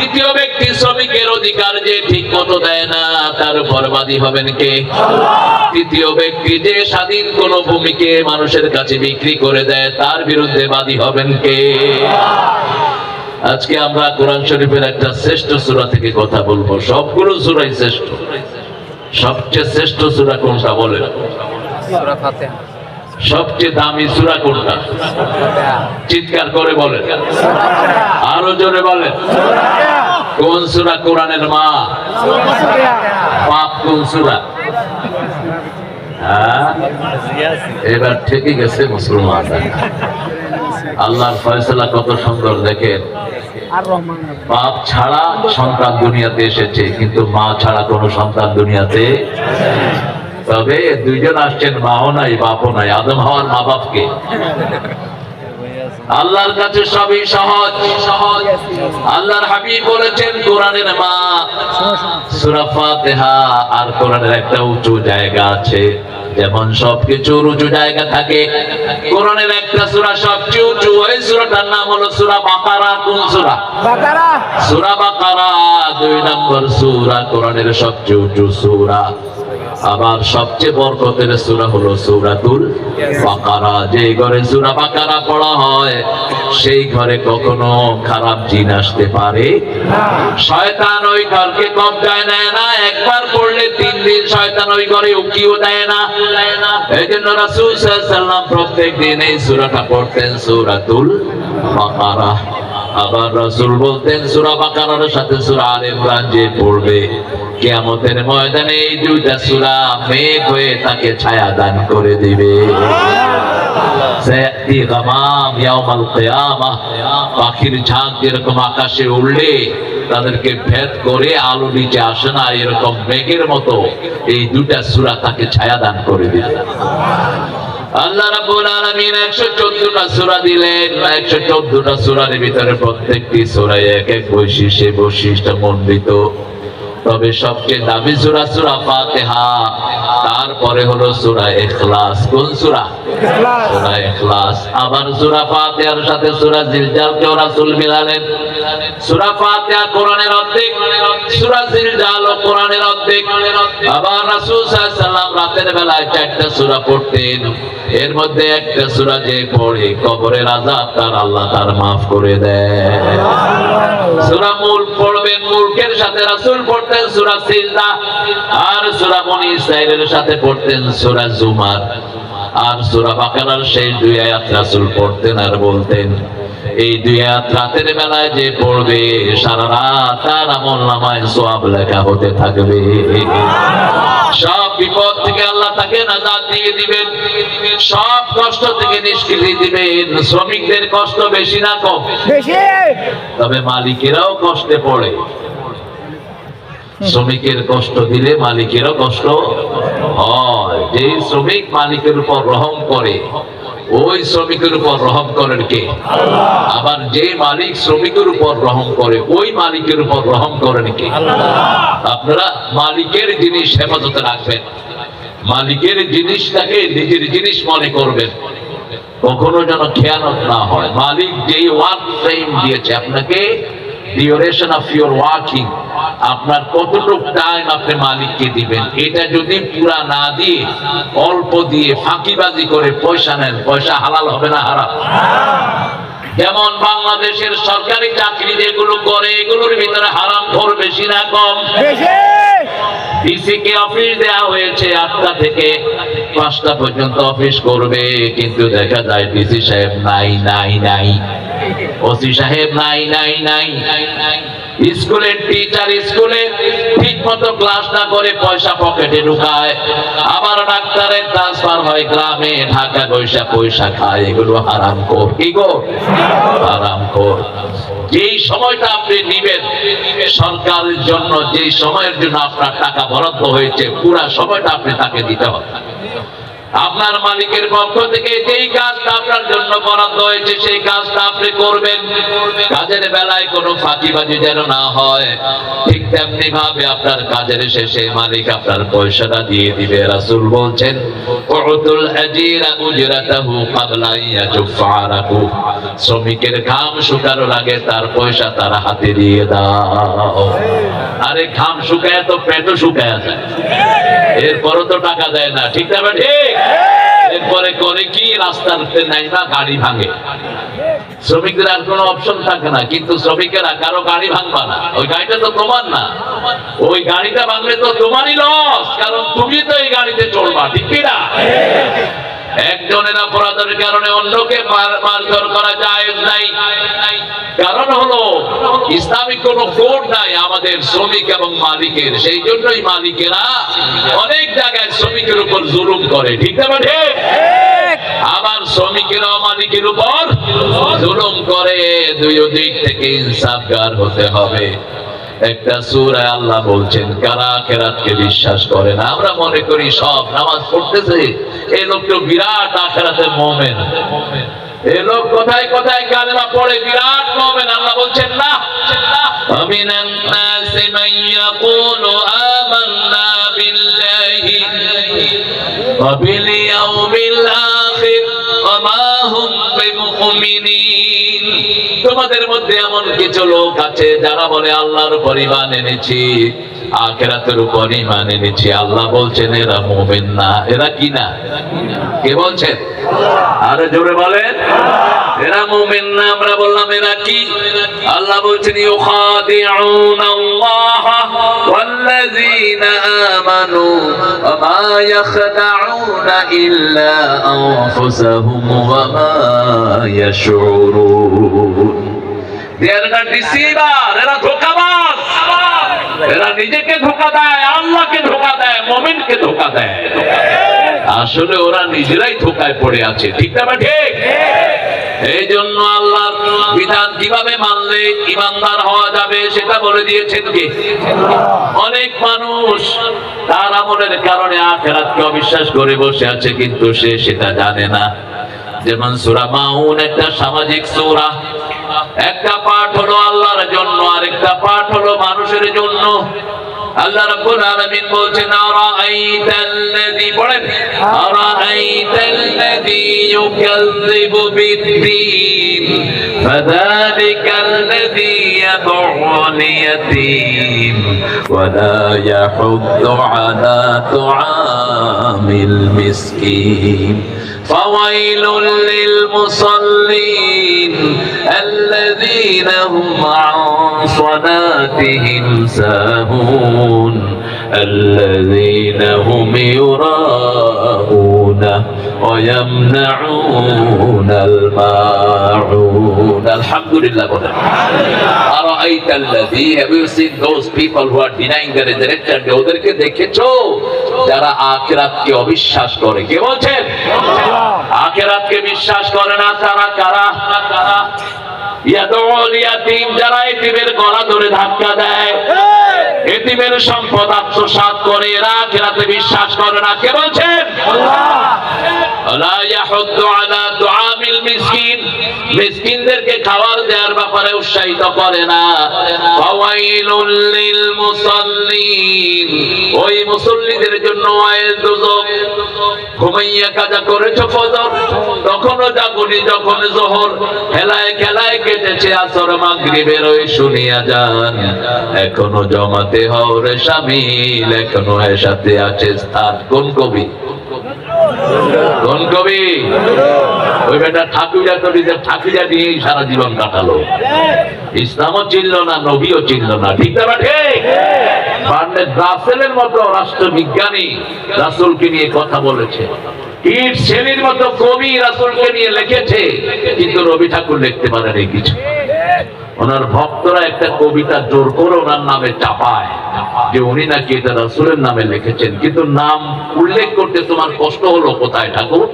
দ্বিতীয় ব্যক্তি শ্রমিকের অধিকার যে ঠিক মতো দেয় না, তার উপর বাদী হবেন কে? তৃতীয় ব্যক্তি যে স্বাধীন কোন ভূমিকে মানুষের কাছে বিক্রি করে দেয়, তার বিরুদ্ধে বাদী হবেন কে? আজকে আমরা কোরআন শরীফের একটা শ্রেষ্ঠ সূরা থেকে কথা বলবো। সবগুলো সূরাই শ্রেষ্ঠ। সবচেয়ে শ্রেষ্ঠ সূরা কোনটা বলেন? সূরা ফাতিহা। সবচেয়ে দামি সূরা কোনটা? চিৎকার করে বলেন, আরো জোরে বলেন। কোন সূরা কোরআনের মা? পাপ কোন সূরা? এবার ঠিকই গেছে মুসলমান। আল্লাহর ফয়সালা কত সুন্দর দেখেন। বাপ ছাড়া সন্তান দুনিয়াতে এসেছে, কিন্তু মা ছাড়া কোনো সন্তান দুনিয়াতে। তবে দুইজন আসছেন, মাও নাই বাপও নাই। আদম হওয়ার মা বাপকে আল্লাহর কাছে সবই সহজ। আল্লাহর হাবিব বলেছেন কোরআনের মা সূরা ফাতিহা। আর কোরআনের একটা উঁচু জায়গা আছে, যেমন সবকিছুর উঁচু জায়গা থাকে, কোরআনের একটা সূরা সবচেয়ে উঁচু। ওই সূরাটার নাম হলো সূরা বাকারা। কোন সূরা? বাকারা। সূরা বাকারা 2 নম্বর সূরা, কোরআনের সবচেয়ে উঁচু সূরা। আবার সবচেয়ে বরকতের সূরা হলো সূরাতুল বাকারা। যে ঘরে সূরা বাকারা পড়া হয়, সেই ঘরে কখনো খারাপ জিন আসতে পারে না। শয়তান ওই ঘরকে কবজায় নেয় না। একবার পড়লে 3 দিন শয়তান ওই ঘরে উকিও দেয় না। এইজন্য রাসূল সাল্লাল্লাহু আলাইহি ওয়াসাল্লাম প্রত্যেকদিন এই সূরাটা পড়তেন, সূরাতুল বাকারা। আবার রাসূল বলতেন সূরা বাকারার সাথে সূরা আলে ইমরান যে পড়বে, কিয়ামতের ময়দানে এই দুইটা সূরা মেঘ হয়ে তাকে ছায়া দান করে দিবে। সায়াতি গামাম ইয়াউমাল কিয়ামাহ, পাখির ঝাঁক যেরকম আকাশে উড়লে তাদেরকে ভেদ করে আলো নিচে আসে না, এরকম মেঘের মতো এই দুইটা সূরা তাকে ছায়া দান করে দিবে। আল্লাহ রাব্বুল আলামিন 114টা সূরা দিলেন। 114টা সূরার ভিতরে প্রত্যেকটি সূরায় এক এক বৈশিষ্ট্য মণ্ডিত। তবে সবচেয়ে দামি সূরা সূরা ফাতিহা, তারপরে হলো সূরা ইখলাস। কোন সূরা? সূরা ইখলাস। আবার সূরা ফাতিহার সাথে সূরা জিলজালকেও রাসূল মিলালেন। সূরা ফাতিহা কোরআনের অর্ধেক, সূরা জিলজাল ও কোরআনের অর্ধেক। আবার রাসূল সাল্লাল্লাহু আলাইহি ওয়াসাল্লাম রাতের বেলায় 4টা সূরা পড়তেন। এর মধ্যে একটা সূরা যে পড়ে কবরের আযাব তার আল্লাহ তার maaf করে দেয়। সূরা মুলক পড়বেন, মুলকের সাথে রাসূল পড়তেন সূরা সিজদা। আর সূরা বনী ইসরাঈলের সাথে পড়তেন সূরা জুমার। আর সূরা বাকারার শেষ 2 আয়াত রাসূল পড়তেন আর বলতেন, এই 2 আয়াত রাতের বেলায় যে পড়বে সারা রাত তার আমলনামায় সওয়াব লেখা হতে থাকবে। সব বিপদ থেকে আল্লাহ তাকে নাজাত দিয়ে দিবেন, সব কষ্ট থেকে নিষ্কৃতি দিবেন। শ্রমিকদের কষ্ট বেশি না কম? বেশি। তবে মালিকেরাও কষ্টে পড়ে। শ্রমিকের কষ্ট দিলে মালিকেরও কষ্ট হয়। যে শ্রমিক মালিকের উপর রহম করে, ওই শ্রমিকের উপর রহম করেন কে? আল্লাহ। আবার যে মালিক শ্রমিকের উপর রহম করে, ওই মালিকের উপর রহম করেন কে? আল্লাহ। আপনারা মালিকের জিনিস হেফাজতে রাখবেন, মালিকের জিনিসটাকে নিজের জিনিস মনে করবেন, কখনো যেন খেয়ানত না হয়। মালিক যেই ওয়ার্ক টাইম দিয়েছে আপনাকে, ডিউরেশন অফ ইওর ওয়ার্কিং, আপনার কতটুকু টাইম আপনি মালিককে দিবেন, এটা যদি পুরা না দিয়ে অল্প দিয়ে ফাঁকিবাজি করে পয়সা নেন, পয়সা হালাল হবে না হারাম? যেমন বাংলাদেশের সরকারি চাকরি যেগুলো করে, এগুলোর ভিতরে হারামখোর বেশি না কম? বেশি। ডিসি কে অফিস দেয়া হয়েছে 8টা থেকে 5টা পর্যন্ত অফিস করবে, কিন্তু দেখা যায় ডিসি সাহেব নাই, ওসি সাহেব নাই। স্কুলের টিচার স্কুলে ঠিক মতো ক্লাস না করে পয়সা পকেটে ঢুকায়। আবার ডাক্তারের ট্রান্সফার হয় গ্রামে, ঢাকা পয়সা খায়। এগুলো হারামখোর। কি গো? হারামখোর। যেই সময়টা আপনি নিবেন সরকারের জন্য, যেই সময়ের জন্য আপনার টাকা বরাদ্দ হয়েছে, পুরা সময়টা আপনি তাকে দিতে হবে। আপনার মালিকের পক্ষ থেকে যেই কাজটা আপনার জন্য বরাদ্দ হয়েছে সেই কাজটা আপনি করবেন। কাজের বেলায় কোনো ফাঁকিবাজি যেন না হয়। ঠিক তেমনি ভাবে আপনার কাজের শেষে মালিক আপনার পয়সাটা দিয়ে দিবে। রাসূল বলছেন, উতুল আজিরা উজরাতাহু ক্বাবলা ইয়াজুফা আরাকু, শ্রমিকের ঘাম শুকানোর আগে তার পয়সা তার হাতে দিয়ে দাও। আরে ঘাম শুকায় তো পেটও শুকায় যায়, এরপরও তো টাকা দেয় না, ঠিক না ঠিক? এরপরে করে কি, রাস্তাতে নাই না গাড়ি ভাঙে। শ্রমিকদের আর কোনো অপশন থাকে না, কিন্তু শ্রমিকেরা কারো গাড়ি ভাঙবা না, ওই গাড়িটা তো তোমার না। ওই গাড়িটা ভাঙলে তো তোমারই লস, কারণ তুমি তো এই গাড়িতে চলবা, ঠিক কিনা? একজনের অপরাধের কারণে অন্যকে মারধর করা জায়েজ নাই। কারণ হলো ইসলামিক কোন কোড নাই আমাদের শ্রমিক এবং মালিকের। সেই জন্যই মালিকেরা অনেক জায়গায় শ্রমিকের উপর জুলুম করে, ঠিক না ঠিক? আবার শ্রমিকেরা মালিকের উপর জুলুম করে। দুই দিক থেকে ইনসাফগার হতে হবে। একটা সূরায় আল্লাহ বলছেন, কারা আখিরাতকে বিশ্বাস করে না। আমরা মনে করি সব নামাজ পড়তেছে, এই লোক তো বিরাট আখিরাতের মুমিন, এই লোক কোথায় কোথায় কালেমা পড়ে বিরাট মুমিন। আল্লাহ বলছেন না, আমিনান নাসি মান ইয়াকুলু আমান্না বিল্লাহি ওয়া বিল ইয়াউমিল আখির ওয়া মা হুম বিমুমিনিন। তোমাদের মধ্যে এমন কিছু লোক আছে যারা বলে আল্লাহর উপর ঈমান এনেছি, আখিরাতের উপর ঈমান এনেছি। আল্লাহ বলছেন এরা মুমিন না। এরা কি না? কে বলছেন? আরে জোরে বলেন, এরা মুমিন না। আমরা বললাম এরা কি? আল্লাহ বলছেন, ইউখাদিউনাল্লাহ ওয়াল্লাযীনা আমানু ওয়া মা ইয়াখদাউনা ইল্লা আনফুসাহুম ওয়া মা ইয়াশউরুন। They are the deceiver, এরা ধোঁকাবাজ। এরা নিজেকে ধোঁকা দেয়, আল্লাহকে ধোঁকা দেয়, মুমিনকে ধোঁকা দেয়। আসলে ওরা নিজেরাই ধোঁকায় পড়ে আছে, ঠিক না ঠিক? এই জন্য আল্লাহর বিধান কিভাবে মানলে ঈমানদার হওয়া যাবে সেটা বলে দিয়েছেন কে? অনেক মানুষ তার আমলের কারণে আখিরাতকে অবিশ্বাস করে বসে আছে, কিন্তু সে সেটা জানে না। যেমন সূরা মাউন একটা সামাজিক সূরা, একটা পাঠ হলো আল্লাহর জন্য, আরেকটা পাঠ হলো মানুষের জন্য। আল্লাহ রাব্বুল আলামিন বলছেন, আরাআইতাল্লাযী, পড়েন, আরাআইতাল্লাযী ইউকাযযিবু বিদ্দীন ফাযালিকাল্লাযী ইয়াদউল ইয়াতীম ওয়া লা ইয়াহুদ্দু আলা তুআমিল মিসকিন ফাওয়াইলুল লিল মুসাল্লিন الذين هم عن صلاتهم ساهون الذين هم يراءون ويمنعون الماعون. Alhamdulillah. أرأيت الذي, have you seen those people who are denying the resurrection? ওদেরকে দেখেছো যারা আখিরাতকে অবিশ্বাস করে। কে বলছেন? আখিরাতকে বিশ্বাস করে না তারা কারা? ইয়াদউল ইয়াতীম, যারা এতিমের গলা ধরে ধাক্কা দেয়, এতিমের সম্পদ আত্মসাৎ করে, এরা আখিরাতে বিশ্বাস করে না। কে বলছেন? লা ইয়াহুদ্দু আলা তুআমিল মিসকিন, মিসকিনদেরকে খাবার দেওয়ার ব্যাপারে উৎসাহিত করে না। ফাওয়াইলুল লিল মুসাল্লিন, ওই মুসল্লিদের জন্য ওয়াইল দুজক। ঘুমাইয়া কাজা করেছো ফজর, তখনও জাগুনি, যখন যোহর খেলায় খেলায় কেটেছে আসর, মাগরিবের ওই শুনিয়া যান, এখনো জমাতে হও রে শামিল, এখনো এর সাথে আছে স্থান। কোন কবি? কোন কবি? ওই বেটা ঠাকুরা তো নিজের ঠাকুরা দিয়েই সারা জীবন কাটালো। ইসলামও চিনল না, নবীও চিনল না, ঠিক না ঠিক? বার্নার্ড রাসেলের মতো রাষ্ট্রবিজ্ঞানী রাসূলকে নিয়ে কথা বলেছে, ইট শেলির মতো কবি রাসূলকে নিয়ে লিখেছে, কিন্তু রবি ঠাকুর লিখতে পারেনি কিছু। ওনার ভক্তরা একটা কবিতা জোর করে ওনার নামে চাপায় যে উনি নাকি এটা রাসূলের নামে লিখেছেন, কিন্তু নাম উল্লেখ করতে তোমার কষ্ট হলো কোথায় ঠাকুর?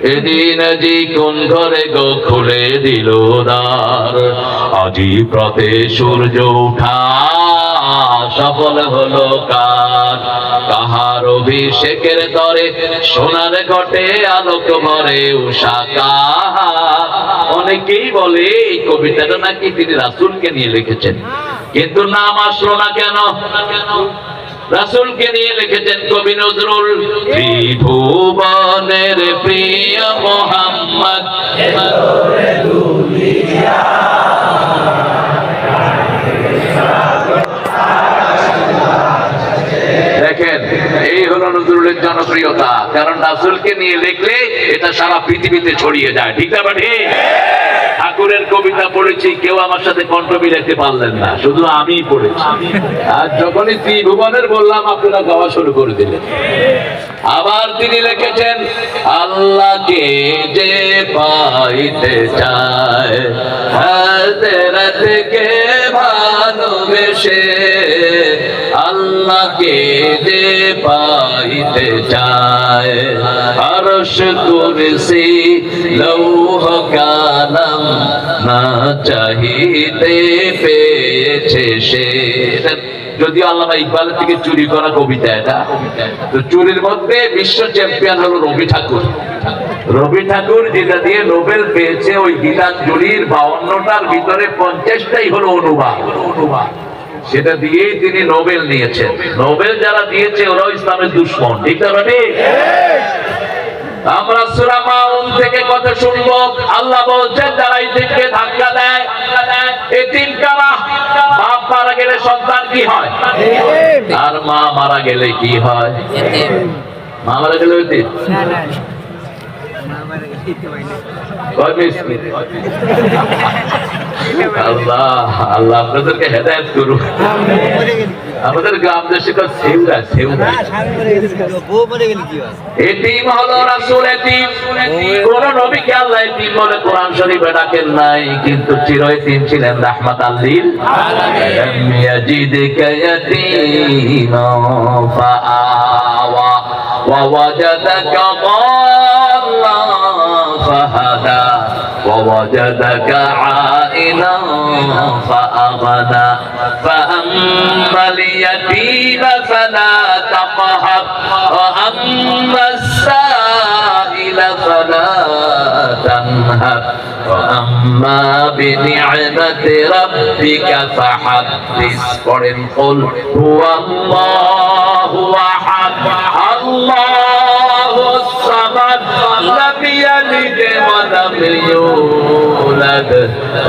এদিন আজি কোন ঘরে গো খুলে দিল দ্বার, আজি প্রতে সূর্য উঠা সফল হলো কার, কাহার অভিষেকের তরে সোনার ঘটে আলোক ভরে উষা কাহার। অনেকেই বলে এই কবিতাটা নাকি তিনি রাসূলকে নিয়ে লিখেছেন, কিন্তু নাম আসলো না কেন? রাসূলকে নিয়ে লিখেছেন কবি নজরুল। ত্রিভুবনের প্রিয় মোহাম্মদ, দেখেন এই হলো নজরুলের জনপ্রিয়তা, কারণ রাসূলকে নিয়ে লিখলে এটা সারা পৃথিবীতে ছড়িয়ে যায়। ঠিক না ঠিক? ঠাকুরের কবিতা পড়েছি, কেউ আমার সাথে কণ্ঠ মিলাতে পারলেন না, শুধু আমিই পড়েছি। আর যখনই ত্রিভুবনের বললাম আপনারা গাওয়া শুরু করে দিলেন। আবার তিনি লিখেছেন, আল্লাহকে যে পাইতে চায় হাজরাতকে ভালোবেসে, আল্লাহকে যে পাইতে চায় আরশ কুরসি লৌহ কালাম না চাহিতে পেয়েছে সে। যদিও আল্লামা ইকবালের থেকে চুরি করা কবিতা এটা, তো চুরির মধ্যে বিশ্ব চ্যাম্পিয়ন হলো রবি ঠাকুর। রবি ঠাকুর যেটা দিয়ে নোবেল পেয়েছে, ওই গীতাঞ্জলির 52টার ভিতরে 50টাই হলো অনুবাদ। সেটা দিয়েই তিনি নোবেল নিয়েছেন। নোবেল যারা দিয়েছে ওরাও ইসলামের দুশমন। ঠিক না? আমরা সূরা মাউন থেকে কথা শুনবো, আল্লাহ বলছেন যারা এতিমকে ধাক্কা দেয়, এতিম কারা? বাপ মারা গেলে সন্তান কি হয়? আর মা মারা গেলে কি হয়? মা মারা গেলে এতিম। আল্লাহ আল্লাহ আপনাদেরকে হেদায়েত করুন। আমাদের গ্রাম দেশে সেউরা এতিম হলো রাসূল এতিম। কোন নবীকে আল্লাহ এতিম বলে কোরআন শরীফে ডাকেন নাই, কিন্তু চির এতিম ছিলেন রাহমাতাল লিল আলামিন। ইয়াজিদকা ইয়াতীমান ফাআওয়া ওয়া ওয়াজাদাকা ضالًا فهدى ووجدك عائلا فأغنى فأما اليتيم فلا تقهر وأما السائل فلا تنهر وأما بنعمة ربك فحدث قل هو الله أحد الله الصمد لم يلد ولم يولد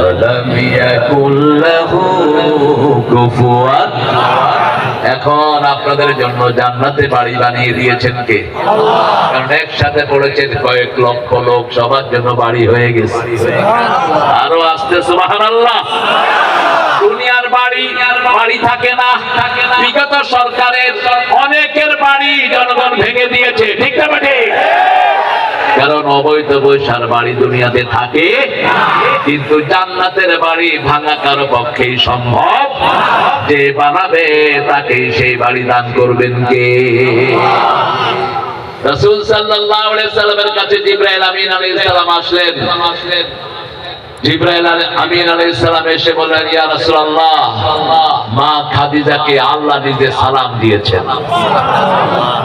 ولم يكن له كفوا أحد। এখন আপনাদের জন্য জান্নাতে বাড়ি বানিয়ে দিয়েছেন কে? কারণ একসাথে পড়েছেন কয়েক লক্ষ লোক, সবার জন্য বাড়ি হয়ে গেছে। আরো আসতে সুবহানাল্লাহ। দুনিয়ার বাড়ি থাকে না। বিগত সরকারের অনেকের বাড়ি জনগণ ভেঙে দিয়েছে। ঠিক না ঠিক? কারণ অবৈধ পয়সার বাড়ি দুনিয়াতে থাকে, কিন্তু জান্নাতের বাড়ি ভাঙা কারো পক্ষেই সম্ভব। যে বানাবে তাকে সেই বাড়ি দান করবেন কে? রাসূল সাল্লাল্লাহু আলাইহি সাল্লামের কাছে জিবরাইল আমিন আলাইহিস সালাম আসলেন। জিবরাইল আমিন আলাইহিস সালাম এসে বললেন, ইয়া রাসূলুল্লাহ, মা খাদিজাকে আল্লাহ নিজে সালাম দিয়েছেন।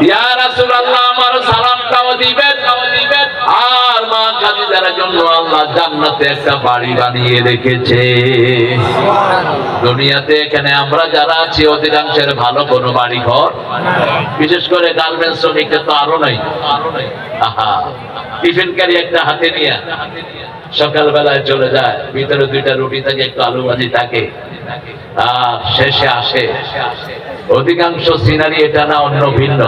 ইয়া রাসূলুল্লাহ, আমার সালামটাও দিবেন। আর মা খাদিজার জন্য আল্লাহ জান্নাতে একটা বাড়ি বানিয়ে রেখেছে। দুনিয়াতে এখানে আমরা যারা আছি অধিকাংশের ভালো কোনো বাড়ি ঘর, বিশেষ করে গার্মেন্টস শ্রমিকদের তো আরো নাই। টিফিন ক্যারি একটা হাতে নিয়ে সকাল বেলায় চলে যায়, ভিতরে দুইটা রুটি থাকে, একটু আলু ভাজি থাকে, আর শেষে আসে। অধিকাংশ সিনারি এটা না, অন্য ভিন্ন।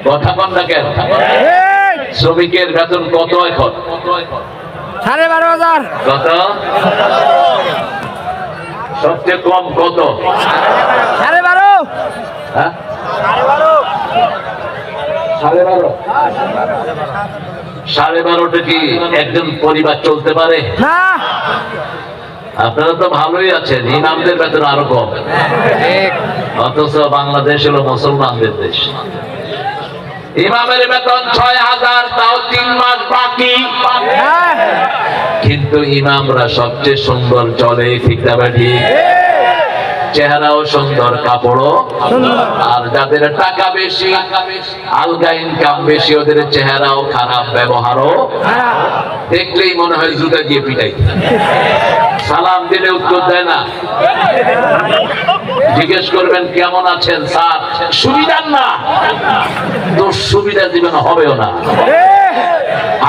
কথা কন না কেন? শ্রমিকের বেতন কত এখন? 12,500। কত? সবচেয়ে কম কত? 12,500। হ্যাঁ, 12,500 কি একজন পরিবার চলতে পারে? না। আপনারা তো ভালোই আছেন, ইমামদের বেতন আরো কম। অথচ বাংলাদেশ হলো মুসলমানদের দেশ। ইমামের বেতন 6,000, তাও 3 মাস বাকি। কিন্তু ইমামরা সবচেয়ে সুন্দর চলে, ঠিক না ঠিক? চেহারাও সুন্দর, কাপড়ও, আর যাদের টাকা বেশি, আলগা ইনকাম বেশি, ওদের চেহারাও খারাপ, ব্যবহারও দেখলেই মনে হয় জুতা দিয়ে পিটাই। সালাম দিলে উত্তর দেয় না। জিজ্ঞেস করবেন কেমন আছেন স্যার, সুবিধার না তো, সুবিধা দিবেন হবেও না।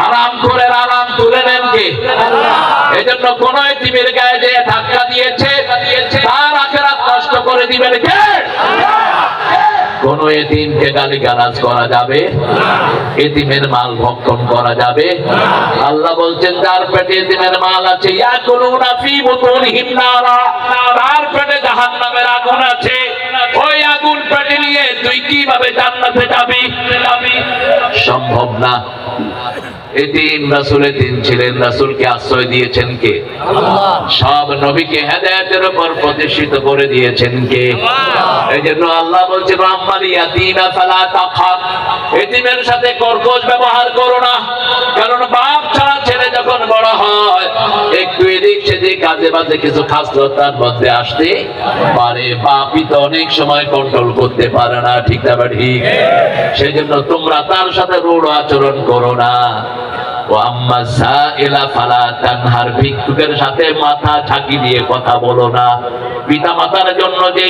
আরাম করে আরাম তুলে নেন কে? এই জন্য কোন এতিমের গায়ে যে ধাক্কা দিয়েছে তার আখেরাত নষ্ট করে দিবেন কে? কোন এতিমকে গালিগালাজ করা যাবে? এতিমের মাল ভক্ষণ করা যাবে? আল্লাহ বলছেন যার পেটে এতিমের মাল আছে, ইয়াকুলুনা ফী বুতুনিহিম নারা, তার পেটে জাহান্নামের আগুন আছে। ওই আগুন পেটে নিয়ে তুই কিভাবে জান্নাতে যাবি? সম্ভব না। এতিম রাসূল এতিম ছিলেন, রাসূলকে আশ্রয় দিয়েছেন কে? আল্লাহ। সব নবীকে হেদায়েতের উপর প্রতিষ্ঠিত করে দিয়েছেন কে? এই জন্য আল্লাহ বলছেন আম্মাল ইয়াতীমা ফালা তাকহার, এতিমের সাথে কর্কশ ব্যবহার করো না। কারণ বাপ ছাড়া ছেলে যখন বড় হয় একটু এদিক সেদিক কাজে বাজে কিছু খাসলত তার মধ্যে আসতে পারে, বাপই তো অনেক সময় কন্ট্রোল করতে পারে না, ঠিক না ঠিক? সেই জন্য তোমরা তার সাথে রূঢ় আচরণ করো না। ভিক্ষুকের সাথে মাথা ঝাঁকি দিয়ে কথা বলো না। পিতা মাতার জন্য যে